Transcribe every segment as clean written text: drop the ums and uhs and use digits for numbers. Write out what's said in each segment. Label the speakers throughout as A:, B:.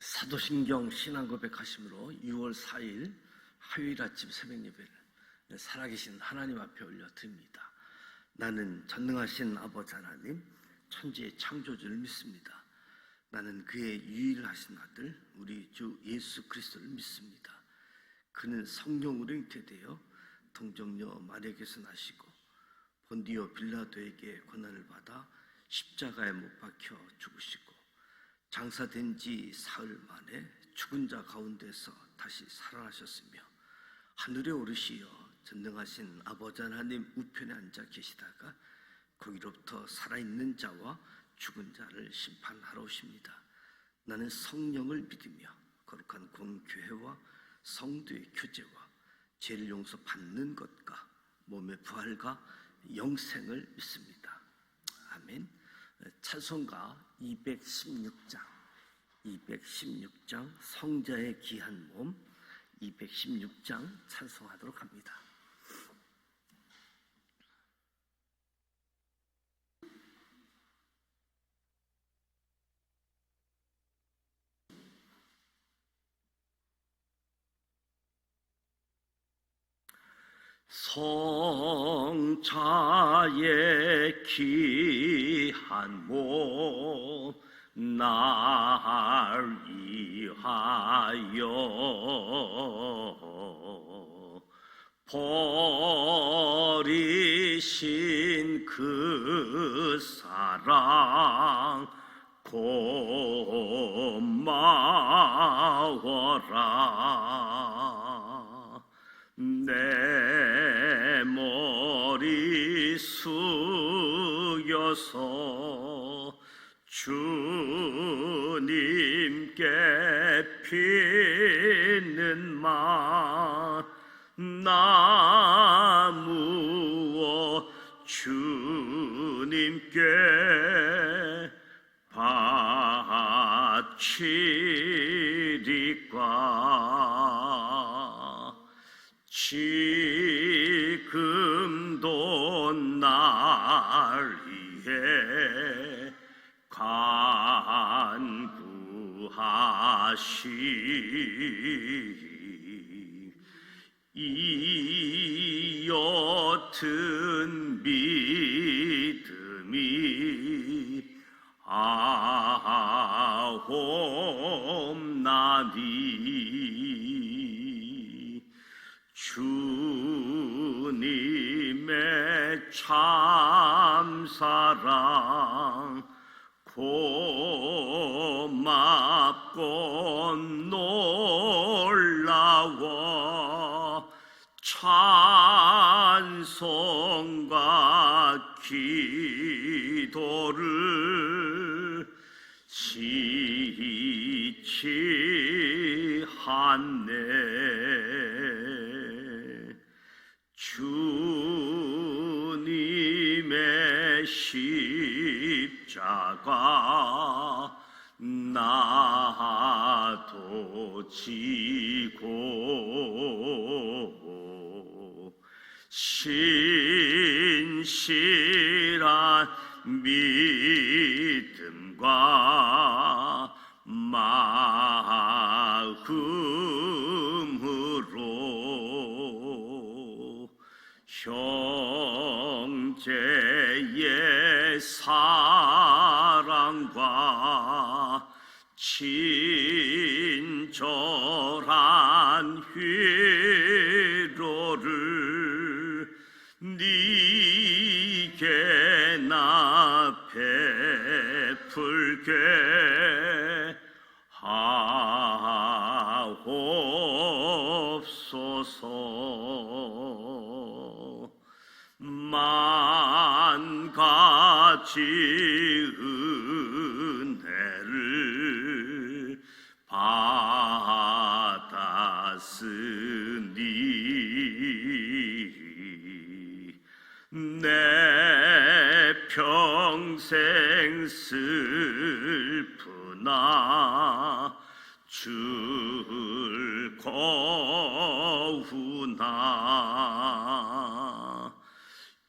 A: 사도신경 신앙고백하심으로 6월 4일 화요일 아침 새벽예배를 살아계신 하나님 앞에 올려드립니다. 나는 전능하신 아버지 하나님, 천지의 창조주를 믿습니다. 나는 그의 유일하신 아들 우리 주 예수 그리스도를 믿습니다. 그는 성령으로 잉태되어 동정녀 마리아에게서 나시고 본디오 빌라도에게 고난을 받아 십자가에 못 박혀 죽으시고 장사된 지 사흘 만에 죽은 자 가운데서 다시 살아나셨으며 하늘에 오르시어 전능하신 아버지 하나님 우편에 앉아 계시다가 거기로부터 살아있는 자와 죽은 자를 심판하러 오십니다. 나는 성령을 믿으며 거룩한 공교회와 성도의 교제와 죄를 용서받는 것과 몸의 부활과 영생을 믿습니다. 아멘. 찬송가 216장 성자의 귀한 몸 216장 찬송하도록 합니다. 성자의 귀한 몸 날 위하여 버리신 그 사랑 고마워라. 내 머리 숙여서 주님께 피는 나무어 주님께 바치리까. 지금도 날 위해 간구하시 이 옅은 믿음이 아옵나니 주님의 참사랑 고맙고 놀라워 찬송과 기도를 지치하네. 주님의 십자가 나도 지고 신실한 믿음과 마음으로 형제의 사랑과 친절한 위로를 네게 나 베풀게 하옵소서. 만 가지 은혜를 받았으니 내 평생 슬프나 즐거우나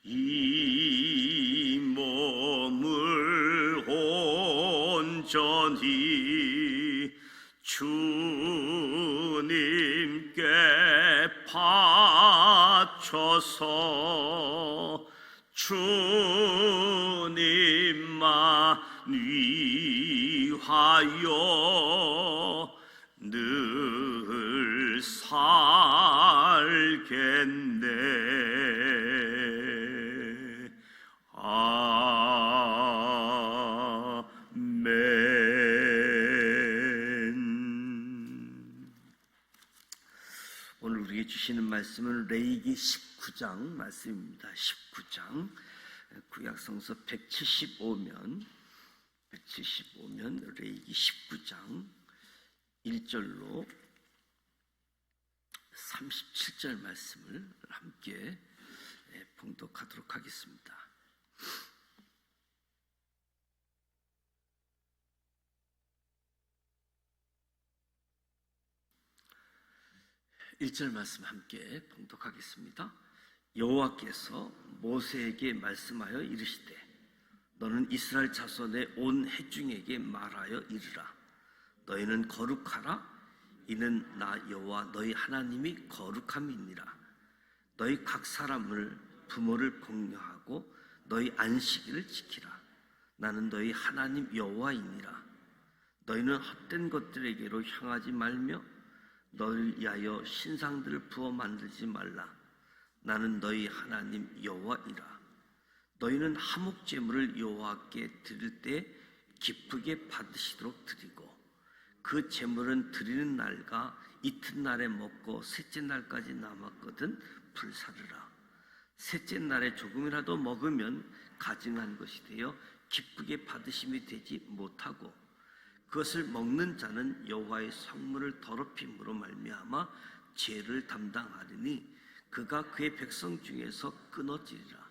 A: 이 몸을 온전히 주님께 바쳐서 주님만 위하여 늘 살겠네. 아멘. 오늘 우리에게 주시는 말씀은 레위기 19장 말씀입니다. 19장 구약성서 175면 레위기 19장 1절로 37절 말씀을 함께 봉독하도록 하겠습니다. (1절) 말씀 함께 봉독하겠습니다. 여호와께서 모세에게 말씀하여 이르시되 너는 이스라엘 자손의 온 회중에게 말하여 이르라. 너희는 거룩하라. 이는 나 여호와 너희 하나님이 거룩함이니라. 너희 각 사람을 부모를 공경하고 너희 안식일을 지키라. 나는 너희 하나님 여호와이니라. 너희는 헛된 것들에게로 향하지 말며 너희를 위하여 신상들을 부어 만들지 말라. 나는 너희 하나님 여호와이라. 너희는 화목 제물을 여호와께 드릴 때 기쁘게 받으시도록 드리고 그 제물은 드리는 날과 이튿날에 먹고 셋째 날까지 남았거든 불사르라. 셋째 날에 조금이라도 먹으면 가증한 것이 되어 기쁘게 받으심이 되지 못하고 그것을 먹는 자는 여호와의 성물을 더럽힘으로 말미암아 죄를 담당하리니 그가 그의 백성 중에서 끊어지리라.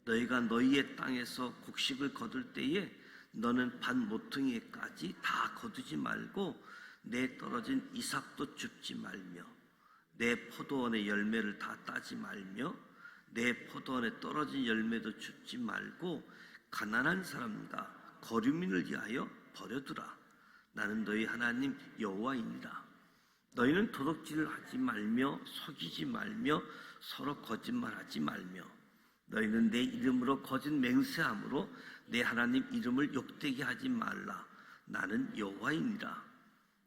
A: 너희가 너희의 땅에서 곡식을 거둘 때에 너는 반 모퉁이까지 다 거두지 말고 내 떨어진 이삭도 줍지 말며 내 포도원의 열매를 다 따지 말며 내 포도원에 떨어진 열매도 줍지 말고 가난한 사람과 거류민을 위하여 버려두라. 나는 너희 하나님 여호와이니라. 너희는 도둑질을 하지 말며 속이지 말며 서로 거짓말하지 말며 너희는 내 이름으로 거짓 맹세함으로 내 하나님 이름을 욕되게 하지 말라. 나는 여호와이니라.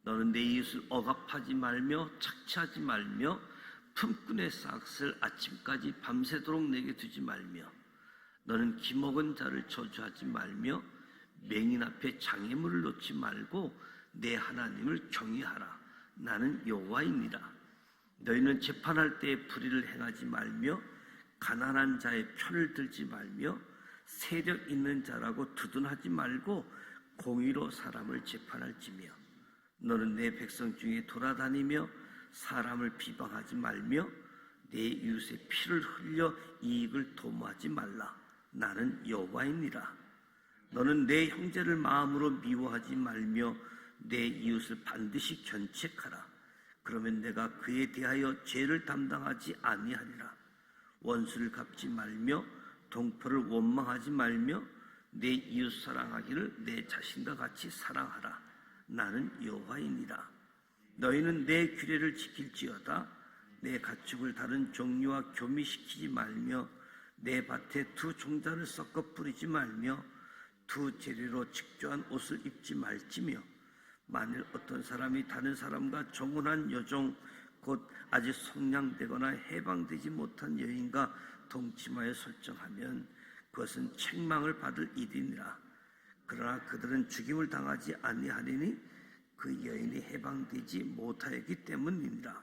A: 너는 내 이웃을 억압하지 말며 착취하지 말며 품꾼의 싹을 아침까지 밤새도록 내게 두지 말며 너는 기먹은 자를 저주하지 말며 맹인 앞에 장애물을 놓지 말고 내 하나님을 경외하라. 나는 여호와이니라. 너희는 재판할 때에 불의를 행하지 말며 가난한 자의 편을 들지 말며 세력 있는 자라고 두둔하지 말고 공의로 사람을 재판할지며 너는 내 백성 중에 돌아다니며 사람을 비방하지 말며 내 이웃의 피를 흘려 이익을 도모하지 말라. 나는 여호와이니라. 너는 내 형제를 마음으로 미워하지 말며 내 이웃을 반드시 견책하라. 그러면 내가 그에 대하여 죄를 담당하지 아니하리라. 원수를 갚지 말며 동포를 원망하지 말며 내 이웃 사랑하기를 내 자신과 같이 사랑하라. 나는 여호와이니라. 너희는 내 규례를 지킬지어다. 내 가축을 다른 종류와 교미시키지 말며 내 밭에 두 종자를 섞어 뿌리지 말며 두 재료로 직조한 옷을 입지 말지며 만일 어떤 사람이 다른 사람과 정혼한 여종 곧 아직 성량되거나 해방되지 못한 여인과 동침하여 설정하면 그것은 책망을 받을 일이니라. 그러나 그들은 죽임을 당하지 아니하리니 그 여인이 해방되지 못하였기 때문이니라.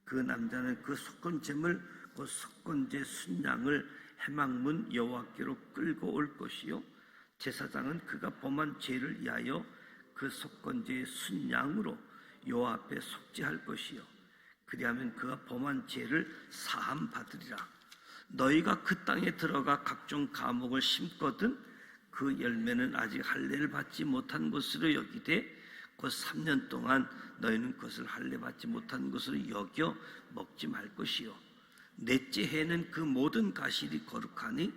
A: 그 남자는 그 속건제물 곧 속건제 순양을 해망문 여호와께로 끌고 올 것이요 제사장은 그가 범한 죄를 위하여 그 속건제의 순양으로 여호와 앞에 속죄할 것이요 그리하면 그가 범한 죄를 사함 받으리라. 너희가 그 땅에 들어가 각종 과목을 심거든 그 열매는 아직 할례를 받지 못한 것으로 여기되 곧 3년 동안 너희는 그것을 할례 받지 못한 것으로 여겨 먹지 말 것이요 넷째 해는 그 모든 가실이 거룩하니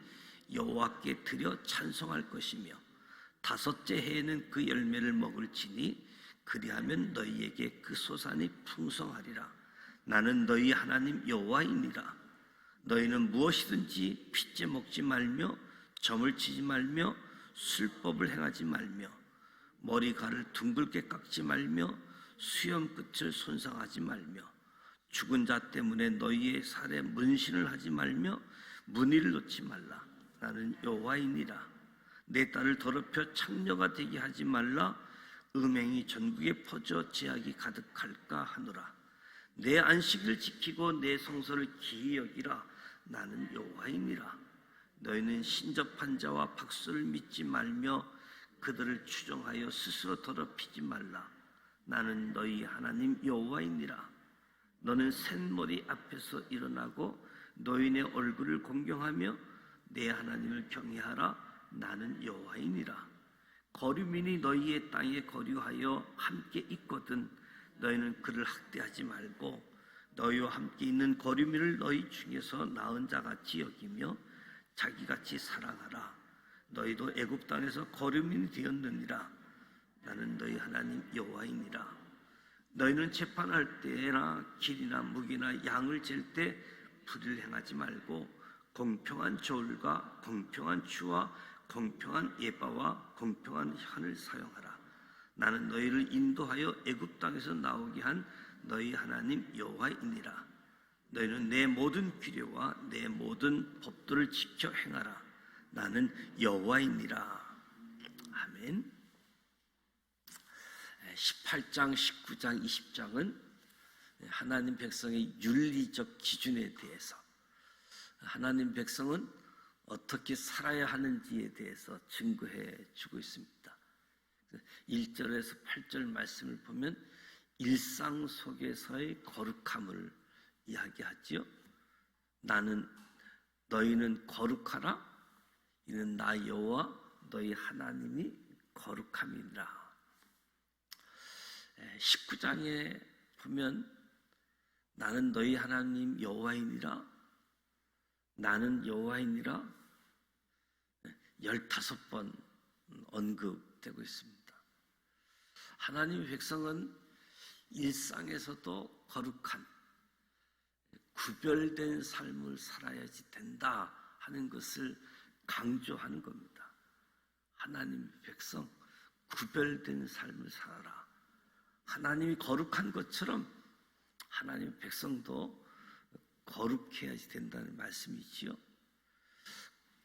A: 여호와께 드려 찬송할 것이며 다섯째 해에는 그 열매를 먹을지니 그리하면 너희에게 그 소산이 풍성하리라. 나는 너희 하나님 여호와이니라. 너희는 무엇이든지 핏째 먹지 말며 점을 치지 말며 술법을 행하지 말며 머리칼을 둥글게 깎지 말며 수염 끝을 손상하지 말며 죽은 자 때문에 너희의 살에 문신을 하지 말며 무늬를 놓지 말라. 나는 여호와이니라. 내 딸을 더럽혀 창녀가 되게 하지 말라. 음행이 전국에 퍼져 죄악이 가득할까 하노라. 내 안식일을 지키고 내 성소를 기히 여기라. 나는 여호와이니라. 너희는 신접한 자와 박수를 믿지 말며 그들을 추종하여 스스로 더럽히지 말라. 나는 너희 하나님 여호와이니라. 너는 샌머리 앞에서 일어나고 노인의 얼굴을 공경하며 내 하나님을 경외하라. 나는 여호와이니라. 거류민이 너희의 땅에 거류하여 함께 있거든 너희는 그를 학대하지 말고 너희와 함께 있는 거류민을 너희 중에서 나은 자같이 여기며 자기같이 사랑하라. 너희도 애굽 땅에서 거류민이 되었느니라. 나는 너희 하나님 여호와이니라. 너희는 재판할 때나 길이나 무기나 양을 잴 때 불의를 행하지 말고 공평한 저울과 공평한 추와 공평한 예바와 공평한 현을 사용하라. 나는 너희를 인도하여 애굽 땅에서 나오게 한 너희 하나님 여호와이니라. 너희는 내 모든 규례와 내 모든 법도를 지켜 행하라. 나는 여호와이니라. 아멘. 18장, 19장, 20장은 하나님 백성의 윤리적 기준에 대해서, 하나님 백성은 어떻게 살아야 하는지에 대해서 증거해 주고 있습니다. 1절에서 8절 말씀을 보면 일상 속에서의 거룩함을 이야기하지요. 너희는 거룩하라. 이는 나 여호와 너희 하나님이 거룩함이니라. 19장에 보면 나는 너희 하나님 여호와이니라. 나는 여호와이니라 15번 언급되고 있습니다. 하나님의 백성은 일상에서도 거룩한 구별된 삶을 살아야지 된다 하는 것을 강조하는 겁니다. 하나님의 백성 구별된 삶을 살아라. 하나님이 거룩한 것처럼 하나님의 백성도 거룩해야지 된다는 말씀이지요.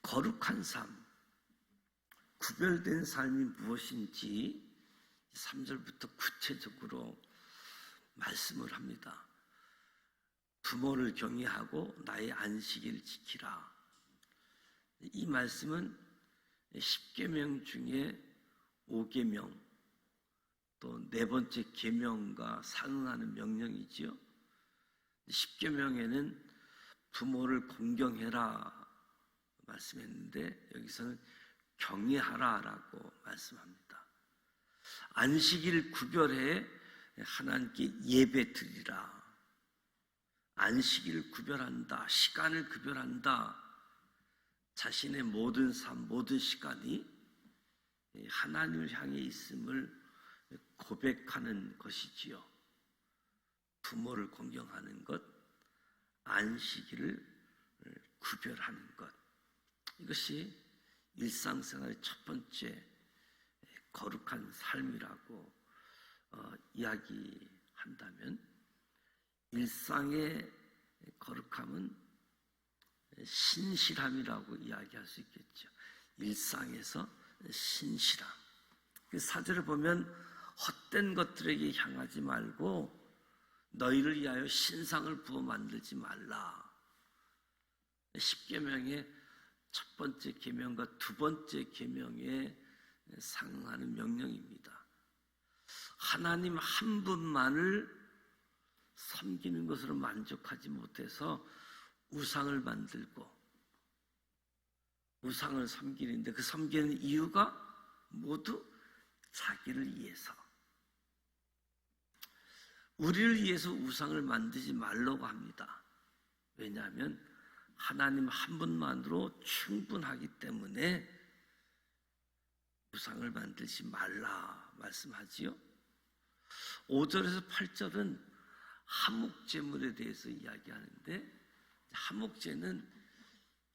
A: 거룩한 삶, 구별된 삶이 무엇인지 3절부터 구체적으로 말씀을 합니다. 부모를 경외하고 나의 안식일을 지키라. 이 말씀은 10계명 중에 5계명, 또 네 번째 계명과 상응하는 명령이지요. 10계명에는 부모를 공경해라 말씀했는데 여기서는 경외하라라고 말씀합니다. 안식일을 구별해 하나님께 예배 드리라. 안식일을 구별한다. 시간을 구별한다. 자신의 모든 삶, 모든 시간이 하나님을 향해 있음을 고백하는 것이지요. 부모를 공경하는 것, 안식일을 구별하는 것, 이것이 일상생활의 첫 번째 거룩한 삶이라고 이야기한다면, 일상의 거룩함은 신실함이라고 이야기할 수 있겠죠. 일상에서 신실함. 그 사절을 보면 헛된 것들에게 향하지 말고 너희를 위하여 신상을 부어 만들지 말라. 10계명의 첫 번째 계명과 두 번째 계명에 상응하는 명령입니다. 하나님 한 분만을 섬기는 것으로 만족하지 못해서 우상을 만들고 우상을 섬기는데, 그 섬기는 이유가 모두 자기를 위해서, 우리를 위해서 우상을 만들지 말라고 합니다. 왜냐하면 하나님 한 분만으로 충분하기 때문에 우상을 만들지 말라 말씀하지요. 5절에서 8절은 하목제물에 대해서 이야기하는데, 하목제는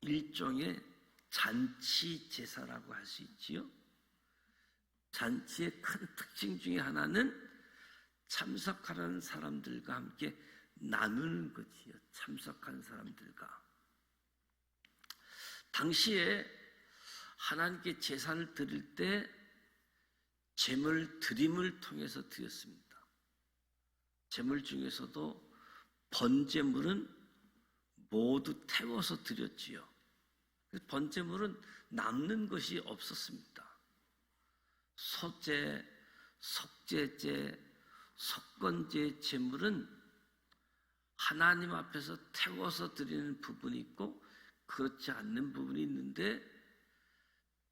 A: 일종의 잔치 제사라고 할 수 있지요. 잔치의 큰 특징 중에 하나는 참석하는 사람들과 함께 나누는 것이요. 참석한 사람들과. 당시에 하나님께 제사를 드릴 때 제물 드림을 통해서 드렸습니다. 제물 중에서도 번제물은 모두 태워서 드렸지요. 번제물은 남는 것이 없었습니다. 소제, 속제제, 속건제 제물은 하나님 앞에서 태워서 드리는 부분이 있고 그렇지 않는 부분이 있는데,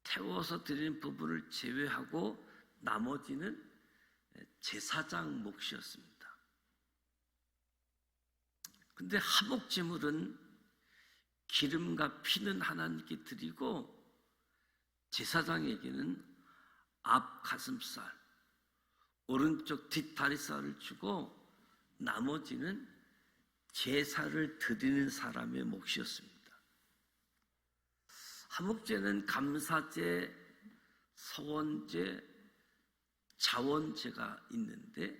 A: 태워서 드리는 부분을 제외하고 나머지는 제사장 몫이었습니다. 근데 하목제물은 기름과 피는 하나님께 드리고 제사장에게는 앞 가슴살, 오른쪽 뒷다리살을 주고 나머지는 제사를 드리는 사람의 몫이었습니다. 하목제는 감사제, 서원제, 자원제가 있는데,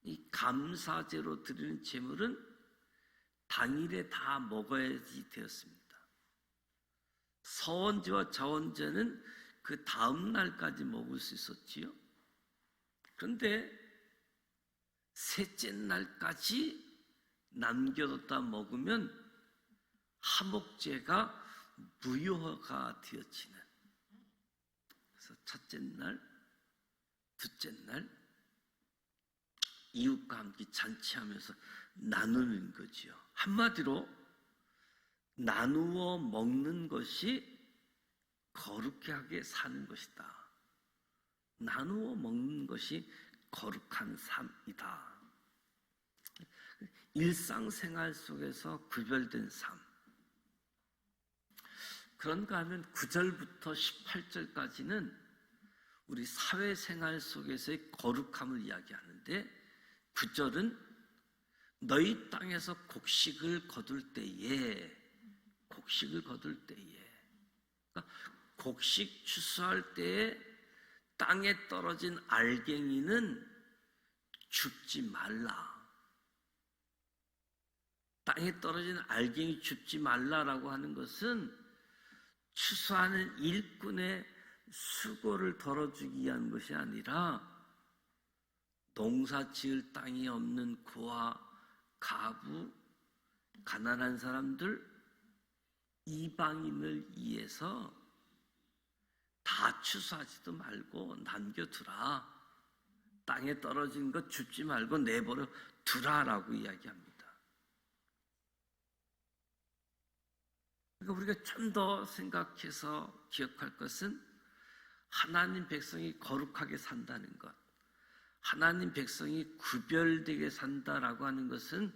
A: 이 감사제로 드리는 제물은 당일에 다 먹어야지 되었습니다. 서원제와 자원제는 그 다음 날까지 먹을 수 있었지요. 그런데 셋째 날까지 남겨뒀다 먹으면 하목제가 무효가 되어지는, 그래서 첫째 날, 둘째 날 이웃과 함께 잔치하면서 나누는 거지요. 한마디로 나누어 먹는 것이 거룩하게 사는 것이다. 나누어 먹는 것이 거룩한 삶이다. 일상생활 속에서 구별된 삶. 그런가 하면 9절부터 18절까지는 우리 사회생활 속에서의 거룩함을 이야기하는데, 9절은 너희 땅에서 곡식을 거둘 때에, 그러니까 곡식 추수할 때에 땅에 떨어진 알갱이는 줍지 말라. 땅에 떨어진 알갱이 줍지 말라라고 하는 것은 추수하는 일꾼의 수고를 덜어주기 위한 것이 아니라, 농사 지을 땅이 없는 고아, 가부, 가난한 사람들, 이방인을 위해서 다 추수하지도 말고 남겨두라. 땅에 떨어진 것 줍지 말고 내버려 두라라고 이야기합니다. 그러니까 우리가 좀 더 생각해서 기억할 것은, 하나님 백성이 거룩하게 산다는 것, 하나님 백성이 구별되게 산다라고 하는 것은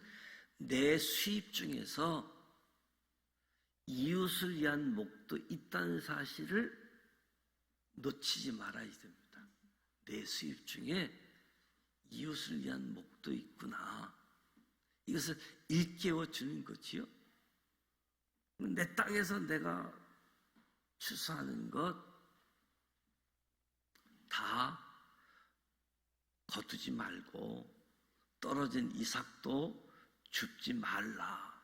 A: 내 수입 중에서 이웃을 위한 목도 있다는 사실을 놓치지 말아야 됩니다. 내 수입 중에 이웃을 위한 목도 있구나. 이것을 일깨워 주는 거지요. 내 땅에서 내가 추수하는 것 다 거두지 말고 떨어진 이삭도 줍지 말라.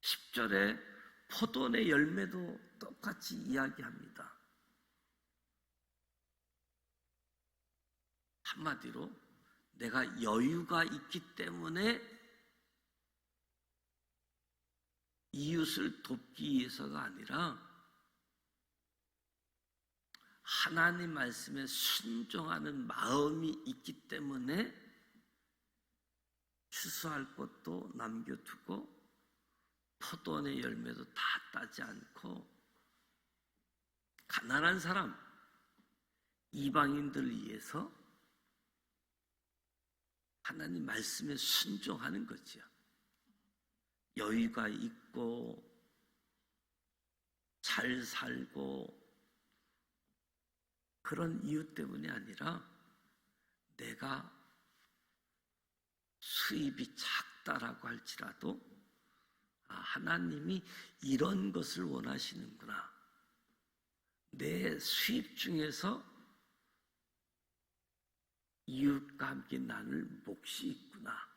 A: 10절에 포도원의 열매도 똑같이 이야기합니다. 한마디로 내가 여유가 있기 때문에 이웃을 돕기 위해서가 아니라, 하나님 말씀에 순종하는 마음이 있기 때문에 추수할 것도 남겨두고 포도원의 열매도 다 따지 않고, 가난한 사람, 이방인들을 위해서 하나님 말씀에 순종하는 거죠. 여유가 있고 잘 살고 그런 이유 때문이 아니라, 내가 수입이 작다라고 할지라도 하나님이 이런 것을 원하시는구나. 내 수입 중에서 이웃과 함께 나눌 몫이 있구나.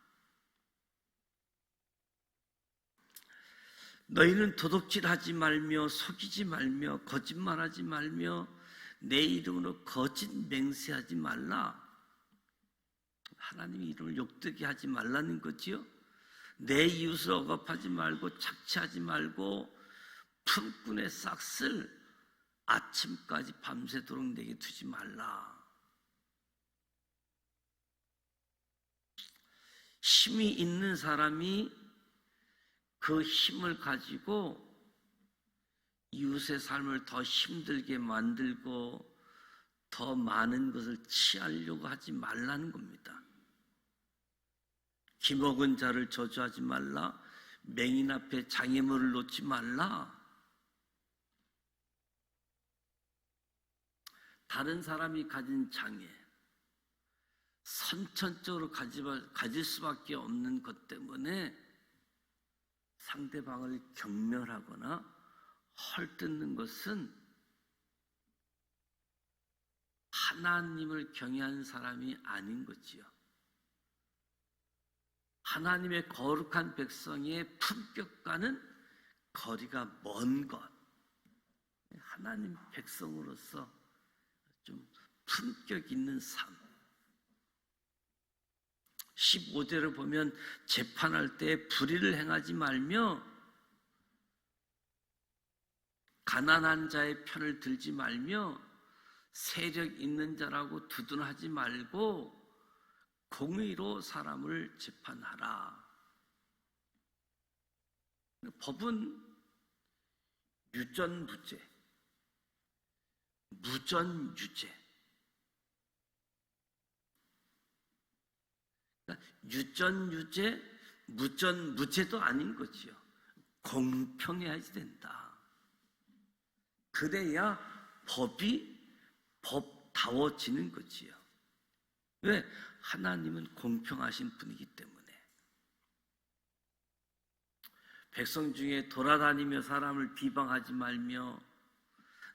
A: 너희는 도둑질하지 말며 속이지 말며 거짓말하지 말며 내 이름으로 거짓 맹세하지 말라. 하나님의 이름을 욕되게 하지 말라는 거지요. 내 이웃을 억압하지 말고 착취하지 말고 품꾼의 싹을 아침까지 밤새도록 내게 두지 말라. 힘이 있는 사람이 그 힘을 가지고 이웃의 삶을 더 힘들게 만들고 더 많은 것을 취하려고 하지 말라는 겁니다. 기먹은 자를 저주하지 말라. 맹인 앞에 장애물을 놓지 말라. 다른 사람이 가진 장애, 선천적으로 가질 수밖에 없는 것 때문에 상대방을 경멸하거나 헐뜯는 것은 하나님을 경외하는 사람이 아닌 거지요. 하나님의 거룩한 백성의 품격과는 거리가 먼 것. 하나님 백성으로서 좀 품격 있는 삶. 15절을 보면 재판할 때 불의를 행하지 말며 가난한 자의 편을 들지 말며 세력 있는 자라고 두둔하지 말고 공의로 사람을 재판하라. 법은 유전무죄, 무전유죄. 유전유죄, 무전무죄도 아닌 거지요. 공평해야지 된다. 그래야 법이 법다워지는 거지요. 왜? 하나님은 공평하신 분이기 때문에. 백성 중에 돌아다니며 사람을 비방하지 말며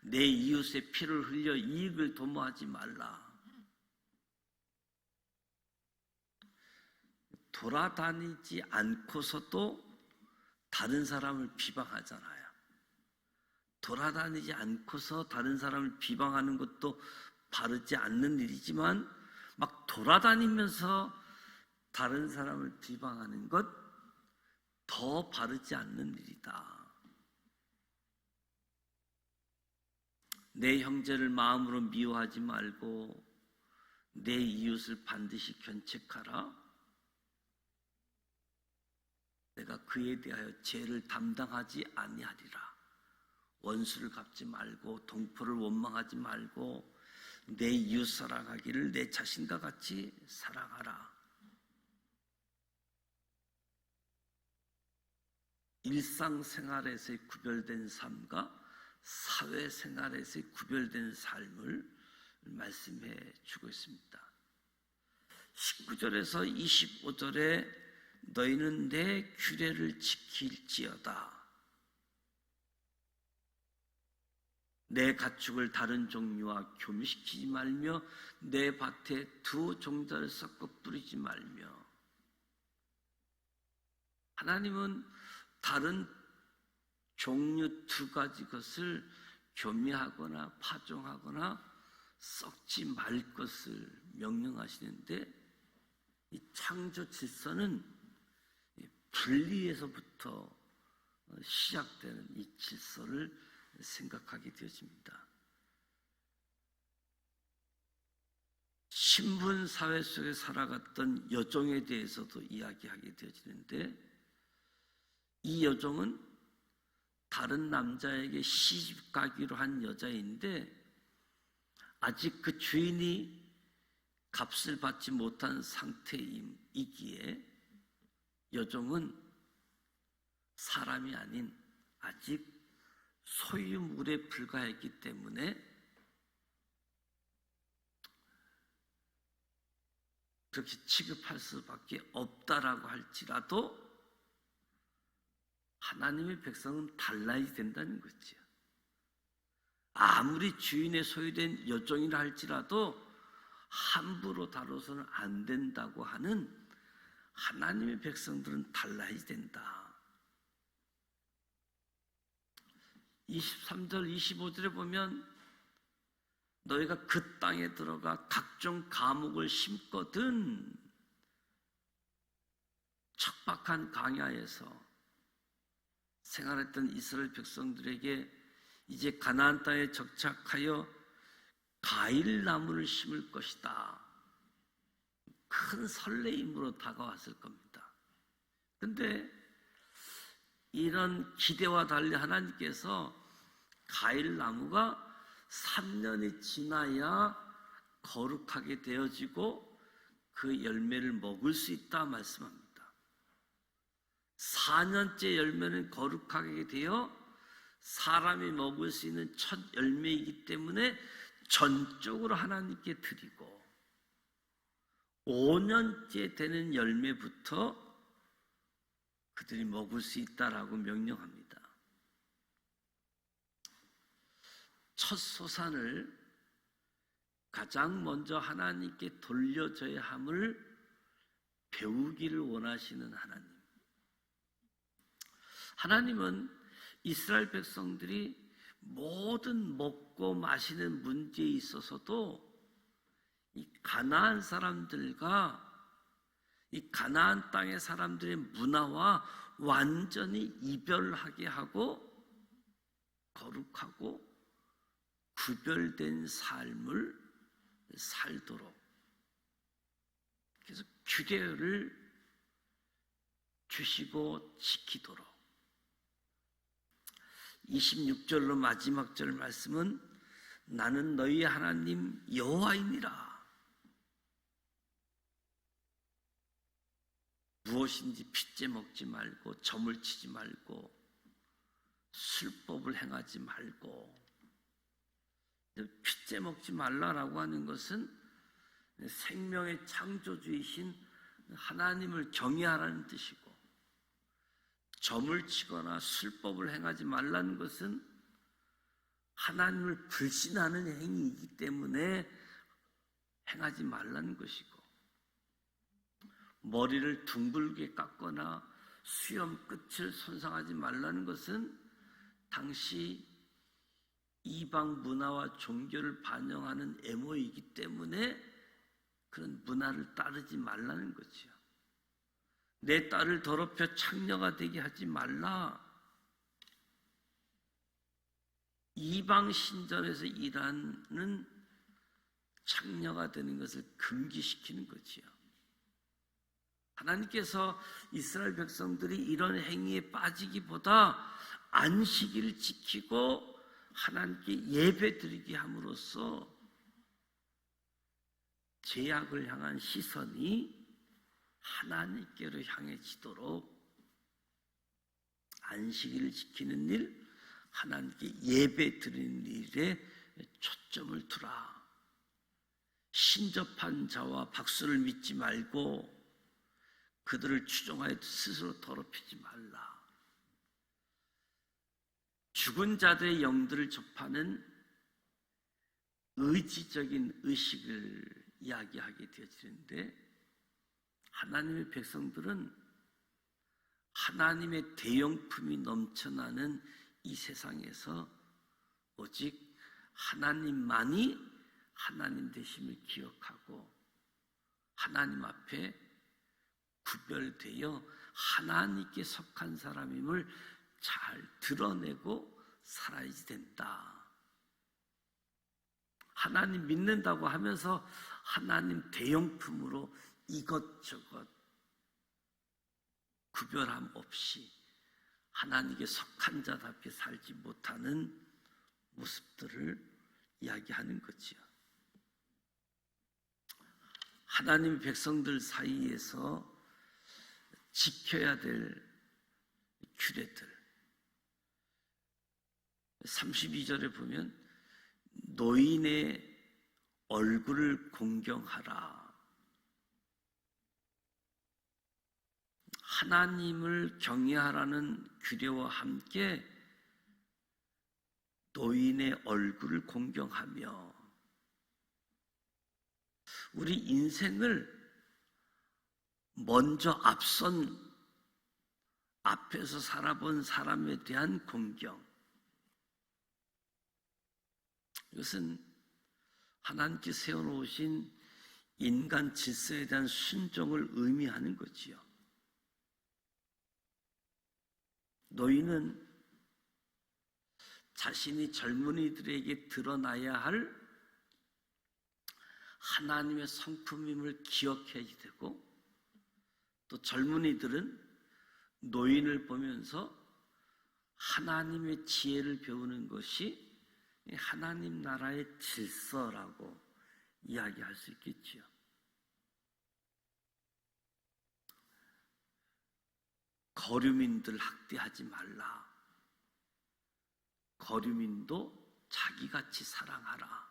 A: 내 이웃의 피를 흘려 이익을 도모하지 말라. 돌아다니지 않고서도 다른 사람을 비방하잖아요. 돌아다니지 않고서 다른 사람을 비방하는 것도 바르지 않는 일이지만 막 돌아다니면서 다른 사람을 비방하는 것 더 바르지 않는 일이다. 내 형제를 마음으로 미워하지 말고 내 이웃을 반드시 견책하라. 내가 그에 대하여 죄를 담당하지 아니하리라. 원수를 갚지 말고 동포를 원망하지 말고 내 이웃 사랑하기를 내 자신과 같이 사랑하라. 일상생활에서의 구별된 삶과 사회생활에서의 구별된 삶을 말씀해 주고 있습니다. 19절에서 25절에 너희는 내 규례를 지킬지어다. 내 가축을 다른 종류와 교미시키지 말며 내 밭에 두 종자를 섞어 뿌리지 말며. 하나님은 다른 종류 두 가지 것을 교미하거나 파종하거나 썩지 말 것을 명령하시는데, 이 창조 질서는 분리에서부터 시작되는 이 질서를 생각하게 되어집니다. 신분 사회 속에 살아갔던 여종에 대해서도 이야기하게 되어지는데, 이 여종은 다른 남자에게 시집 가기로 한 여자인데 아직 그 주인이 값을 받지 못한 상태이기에 여종은 사람이 아닌 아직 소유물에 불과했기 때문에 그렇게 취급할 수밖에 없다라고 할지라도 하나님의 백성은 달라야 된다는 거죠. 아무리 주인의 소유된 여종이라 할지라도 함부로 다뤄서는 안 된다고 하는 하나님의 백성들은 달라야 된다. 23절 25절에 보면 너희가 그 땅에 들어가 각종 과목을 심거든 척박한 광야에서 생활했던 이스라엘 백성들에게 이제 가나안 땅에 정착하여 과일나무를 심을 것이다. 큰 설레임으로 다가왔을 겁니다. 그런데 이런 기대와 달리 하나님께서 과일나무가 3년이 지나야 거룩하게 되어지고 그 열매를 먹을 수 있다 말씀합니다. 4년째 열매는 거룩하게 되어 사람이 먹을 수 있는 첫 열매이기 때문에 전적으로 하나님께 드리고 5년째 되는 열매부터 그들이 먹을 수 있다라고 명령합니다. 첫 소산을 가장 먼저 하나님께 돌려줘야 함을 배우기를 원하시는 하나님. 하나님은 이스라엘 백성들이 모든 먹고 마시는 문제에 있어서도 이 가나안 사람들과 이 가나안 땅의 사람들의 문화와 완전히 이별하게 하고 거룩하고 구별된 삶을 살도록 그래서 규례를 주시고 지키도록 26절로 마지막 절 말씀은 나는 너희의 하나님 여호와이니라. 무엇인지 핏째 먹지 말고 점을 치지 말고 술법을 행하지 말고. 핏째 먹지 말라라고 하는 것은 생명의 창조주이신 하나님을 경외하라는 뜻이고, 점을 치거나 술법을 행하지 말라는 것은 하나님을 불신하는 행위이기 때문에 행하지 말라는 것이고, 머리를 둥글게 깎거나 수염 끝을 손상하지 말라는 것은 당시 이방 문화와 종교를 반영하는 애모이기 때문에 그런 문화를 따르지 말라는 거지요. 내 딸을 더럽혀 창녀가 되게 하지 말라. 이방 신전에서 일하는 창녀가 되는 것을 금기시키는 거지요. 하나님께서 이스라엘 백성들이 이런 행위에 빠지기보다 안식일을 지키고 하나님께 예배 드리게 함으로써 죄악을 향한 시선이 하나님께로 향해지도록 안식일을 지키는 일, 하나님께 예배 드리는 일에 초점을 두라. 신접한 자와 박수를 믿지 말고 그들을 추종하여 스스로 더럽히지 말라. 죽은 자들의 영들을 접하는 의지적인 의식을 이야기하게 되어지는데, 하나님의 백성들은 하나님의 대용품이 넘쳐나는 이 세상에서 오직 하나님만이 하나님 되심을 기억하고 하나님 앞에 구별되어 하나님께 속한 사람임을 잘 드러내고 살아야 된다. 하나님 믿는다고 하면서 하나님 대용품으로 이것저것 구별함 없이 하나님께 속한 자답게 살지 못하는 모습들을 이야기하는 거지요. 하나님 백성들 사이에서 지켜야 될 규례들. 32절에 보면 노인의 얼굴을 공경하라. 하나님을 경외하라는 규례와 함께 노인의 얼굴을 공경하며 우리 인생을 먼저 앞에서 살아본 사람에 대한 공경, 이것은 하나님께 세워놓으신 인간 질서에 대한 순종을 의미하는 거지요. 노인은 자신이 젊은이들에게 드러나야 할 하나님의 성품임을 기억해야 되고, 또 젊은이들은 노인을 보면서 하나님의 지혜를 배우는 것이 하나님 나라의 질서라고 이야기할 수 있겠지요. 거류민들 학대하지 말라. 거류민도 자기같이 사랑하라.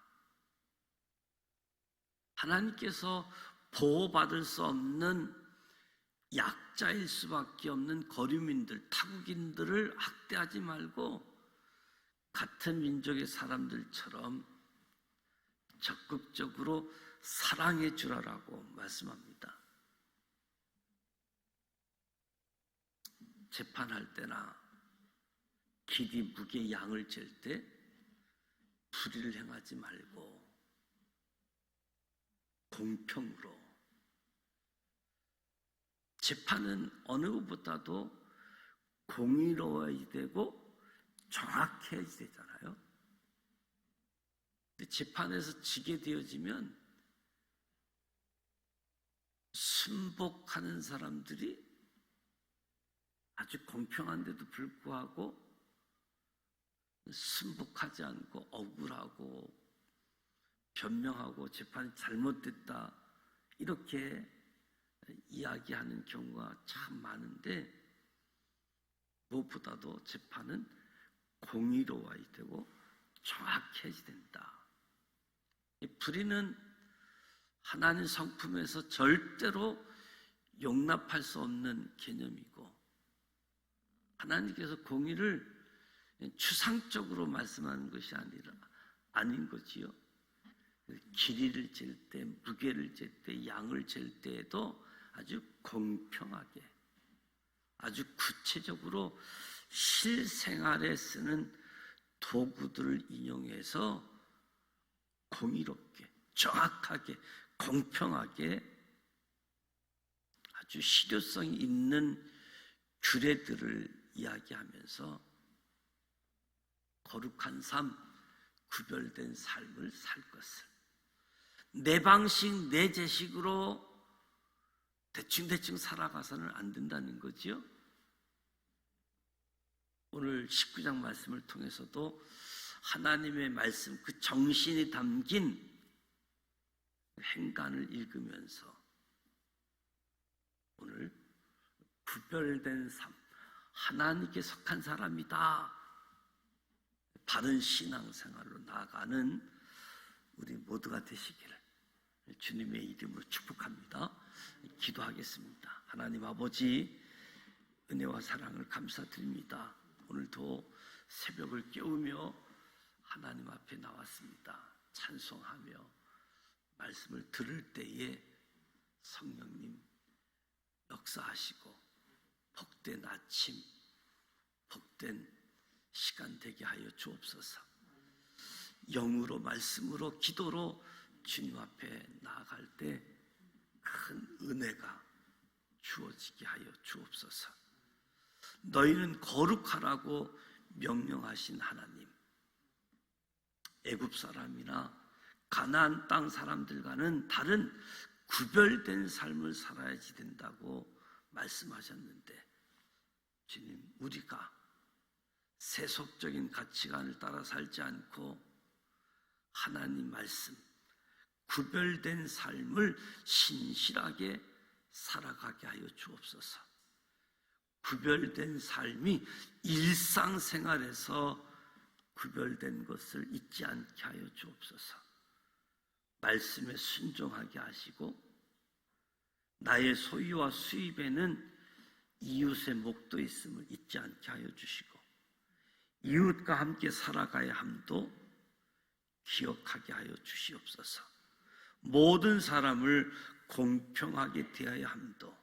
A: 하나님께서 보호받을 수 없는 약자일 수밖에 없는 거류민들, 타국인들을 학대하지 말고 같은 민족의 사람들처럼 적극적으로 사랑해 주라라고 말씀합니다. 재판할 때나 길이 무게 양을 잴 때 불의를 행하지 말고 공평으로, 재판은 어느 것보다도 공의로워야 되고 정확해야 되잖아요. 근데 재판에서 지게 되어지면 순복하는 사람들이 아주 공평한데도 불구하고 순복하지 않고 억울하고 변명하고 재판이 잘못됐다 이렇게 이야기하는 경우가 참 많은데, 무엇보다도 재판은 공의로워야 되고 정확해야 된다. 불의는 하나님 성품에서 절대로 용납할 수 없는 개념이고, 하나님께서 공의를 추상적으로 말씀하는 것이 아닌 거지요. 길이를 잴 때, 무게를 잴 때, 양을 잴 때에도 아주 공평하게, 아주 구체적으로 실생활에 쓰는 도구들을 인용해서 공의롭게, 정확하게, 공평하게 아주 실효성이 있는 규례들을 이야기하면서 거룩한 삶, 구별된 삶을 살 것을, 내 방식, 내 제식으로 대충 살아가서는 안 된다는 거지요. 오늘 19장 말씀을 통해서도 하나님의 말씀, 그 정신이 담긴 행간을 읽으면서 오늘 구별된 삶, 하나님께 속한 사람이다, 바른 신앙생활로 나아가는 우리 모두가 되시기를 주님의 이름으로 축복합니다. 기도하겠습니다. 하나님 아버지, 은혜와 사랑을 감사드립니다. 오늘도 새벽을 깨우며 하나님 앞에 나왔습니다. 찬송하며 말씀을 들을 때에 성령님 역사하시고 복된 아침, 복된 시간 되게 하여 주옵소서. 영으로, 말씀으로, 기도로 주님 앞에 나아갈 때 큰 은혜가 주어지게 하여 주옵소서. 너희는 거룩하라고 명령하신 하나님, 애굽 사람이나 가나안 땅 사람들과는 다른 구별된 삶을 살아야지 된다고 말씀하셨는데, 주님, 우리가 세속적인 가치관을 따라 살지 않고 하나님 말씀, 구별된 삶을 신실하게 살아가게 하여 주옵소서. 구별된 삶이 일상생활에서 구별된 것을 잊지 않게 하여 주옵소서. 말씀에 순종하게 하시고 나의 소유와 수입에는 이웃의 목도 있음을 잊지 않게 하여 주시고 이웃과 함께 살아가야 함도 기억하게 하여 주시옵소서. 모든 사람을 공평하게 대해야 함도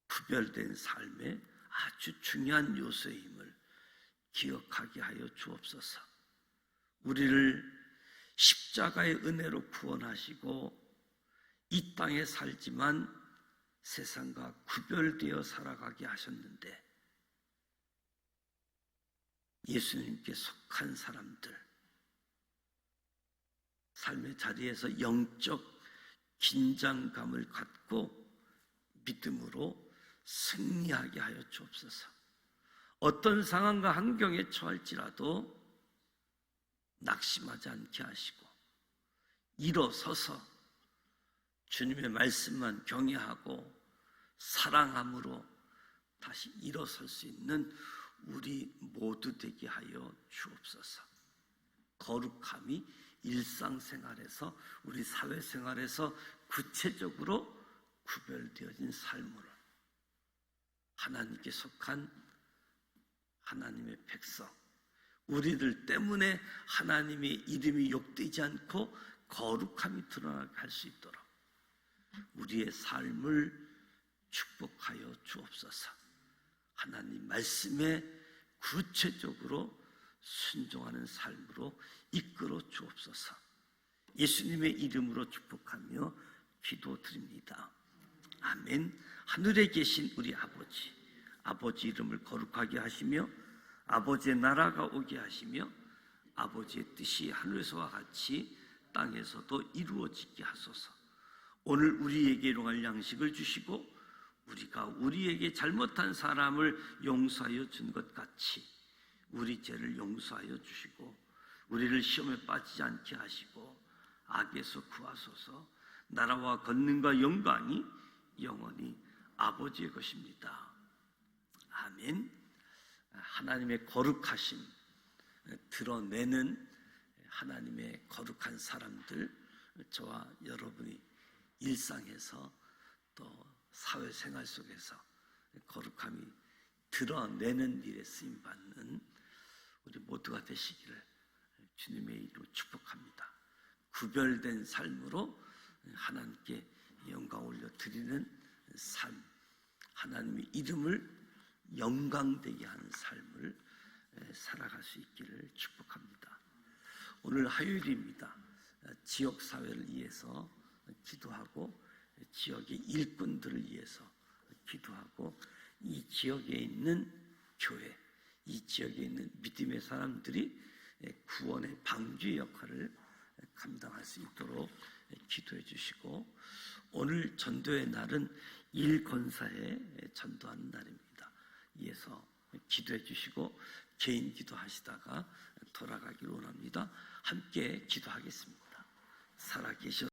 A: 구별된 삶의 아주 중요한 요소임을 기억하게 하여 주옵소서. 우리를 십자가의 은혜로 구원하시고 이 땅에 살지만 세상과 구별되어 살아가게 하셨는데 예수님께 속한 사람들, 삶의 자리에서 영적 긴장감을 갖고 믿음으로 승리하게 하여 주옵소서. 어떤 상황과 환경에 처할지라도 낙심하지 않게 하시고 일어서서 주님의 말씀만 경외하고 사랑함으로 다시 일어설 수 있는 우리 모두 되게 하여 주옵소서. 거룩함이 일상생활에서 우리 사회생활에서 구체적으로 구별되어진 삶으로 하나님께 속한 하나님의 백성, 우리들 때문에 하나님의 이름이 욕되지 않고 거룩함이 드러나게 할 수 있도록 우리의 삶을 축복하여 주옵소서. 하나님 말씀에 구체적으로 순종하는 삶으로 이끌어 주옵소서. 예수님의 이름으로 축복하며 기도드립니다. 아멘. 하늘에 계신 우리 아버지, 아버지 이름을 거룩하게 하시며 아버지의 나라가 오게 하시며 아버지의 뜻이 하늘에서와 같이 땅에서도 이루어지게 하소서. 오늘 우리에게 일용할 양식을 주시고 우리가 우리에게 잘못한 사람을 용서하여 준 것 같이 우리 죄를 용서하여 주시고 우리를 시험에 빠지지 않게 하시고 악에서 구하소서. 나라와 권능과 영광이 영원히 아버지의 것입니다. 아멘. 하나님의 거룩하심 드러내는 하나님의 거룩한 사람들, 저와 여러분이 일상에서 또 사회생활 속에서 거룩함이 드러내는 일에 쓰임받는 우리 모두가 되시기를 주님의 이름으로 축복합니다. 구별된 삶으로 하나님께 영광 올려드리는 삶, 하나님의 이름을 영광되게 하는 삶을 살아갈 수 있기를 축복합니다. 오늘 화요일입니다. 지역사회를 위해서 기도하고 지역의 일꾼들을 위해서 기도하고 이 지역에 있는 교회, 이 지역에 있는 믿음의 사람들이 구원의 방주의 역할을 감당할 수 있도록 기도해 주시고, 오늘 전도의 날은 일권사에 전도하는 날입니다. 이에서 기도해 주시고 개인 기도하시다가 돌아가기를 원합니다. 함께 기도하겠습니다. 살아계셔